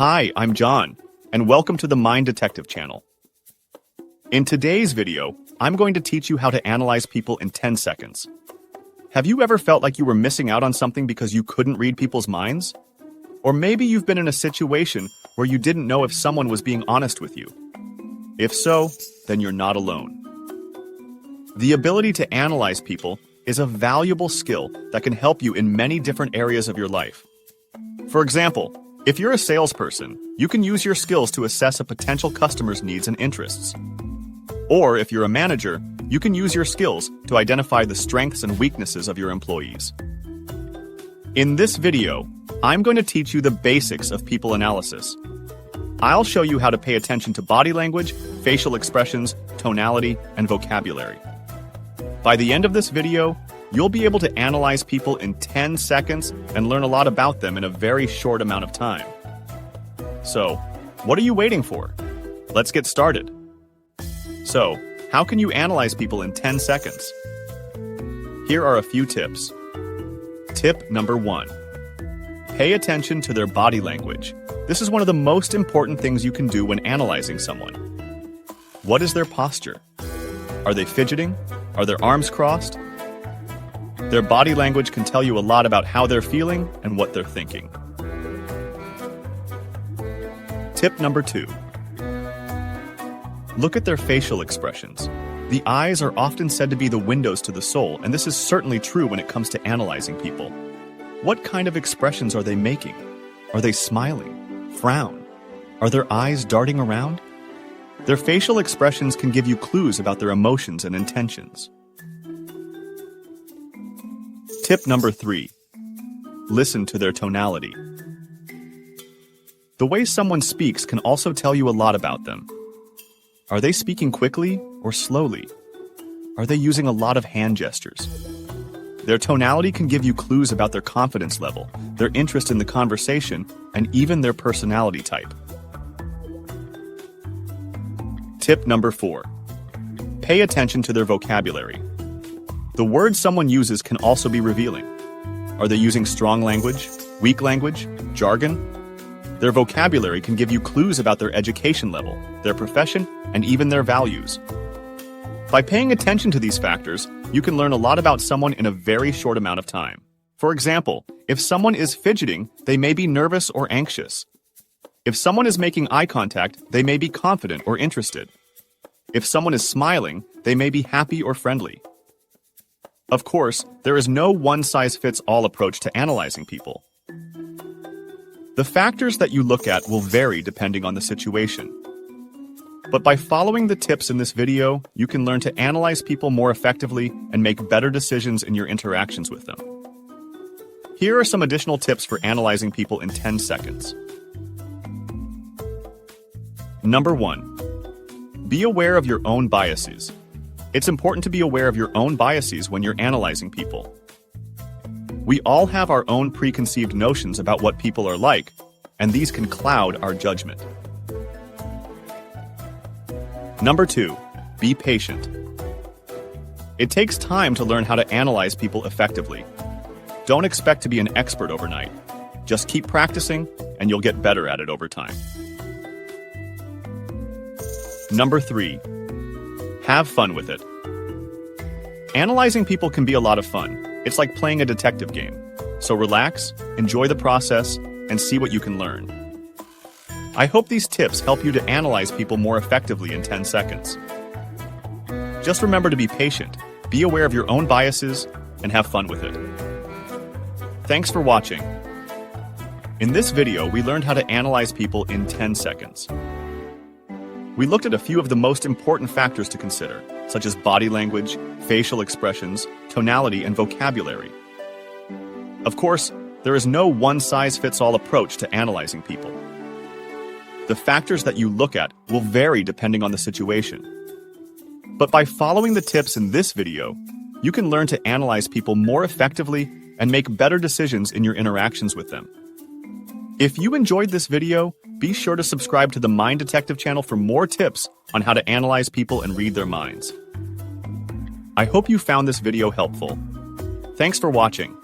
Hi, I'm John, and welcome to the Mind Detective channel. In today's video, I'm going to teach you how to analyze people in 10 seconds. Have you ever felt like you were missing out on something because you couldn't read people's minds? Or maybe you've been in a situation where you didn't know if someone was being honest with you. If so, then you're not alone. The ability to analyze people is a valuable skill that can help you in many different areas of your life. For example, if you're a salesperson, you can use your skills to assess a potential customer's needs and interests. Or if you're a manager, you can use your skills to identify the strengths and weaknesses of your employees. In this video, I'm going to teach you the basics of people analysis. I'll show you how to pay attention to body language, facial expressions, tonality, and vocabulary. By the end of this video, you'll be able to analyze people in 10 seconds and learn a lot about them in a very short amount of time. So, what are you waiting for? Let's get started. So, how can you analyze people in 10 seconds? Here are a few tips. Tip number 1. Pay attention to their body language. This is one of the most important things you can do when analyzing someone. What is their posture? Are they fidgeting? Are their arms crossed? Their body language can tell you a lot about how they're feeling and what they're thinking. Tip number 2. Look at their facial expressions. The eyes are often said to be the windows to the soul, and this is certainly true when it comes to analyzing people. What kind of expressions are they making? Are they smiling? Frown? Are their eyes darting around? Their facial expressions can give you clues about their emotions and intentions. Tip number 3. Listen to their tonality. The way someone speaks can also tell you a lot about them. Are they speaking quickly or slowly? Are they using a lot of hand gestures? Their tonality can give you clues about their confidence level, their interest in the conversation, and even their personality type. Tip number 4. Pay attention to their vocabulary. The words someone uses can also be revealing. Are they using strong language, weak language, jargon? Their vocabulary can give you clues about their education level, their profession, and even their values. By paying attention to these factors, you can learn a lot about someone in a very short amount of time. For example, if someone is fidgeting, they may be nervous or anxious. If someone is making eye contact, they may be confident or interested. If someone is smiling, they may be happy or friendly. Of course, there is no one-size-fits-all approach to analyzing people. The factors that you look at will vary depending on the situation. But by following the tips in this video, you can learn to analyze people more effectively and make better decisions in your interactions with them. Here are some additional tips for analyzing people in 10 seconds. Number 1. Be aware of your own biases. It's important to be aware of your own biases when you're analyzing people. We all have our own preconceived notions about what people are like, and these can cloud our judgment. Number 2. Be patient. It takes time to learn how to analyze people effectively. Don't expect to be an expert overnight. Just keep practicing, and you'll get better at it over time. Number 3. Have fun with it. Analyzing people can be a lot of fun. It's like playing a detective game. So relax, enjoy the process, and see what you can learn. I hope these tips help you to analyze people more effectively in 10 seconds. Just remember to be patient, be aware of your own biases, and have fun with it. Thanks for watching. In this video, we learned how to analyze people in 10 seconds. We looked at a few of the most important factors to consider, such as body language, facial expressions, tonality, and vocabulary. Of course, there is no one-size-fits-all approach to analyzing people. The factors that you look at will vary depending on the situation. But by following the tips in this video, you can learn to analyze people more effectively and make better decisions in your interactions with them. If you enjoyed this video, be sure to subscribe to the Mind Detective channel for more tips on how to analyze people and read their minds. I hope you found this video helpful. Thanks for watching.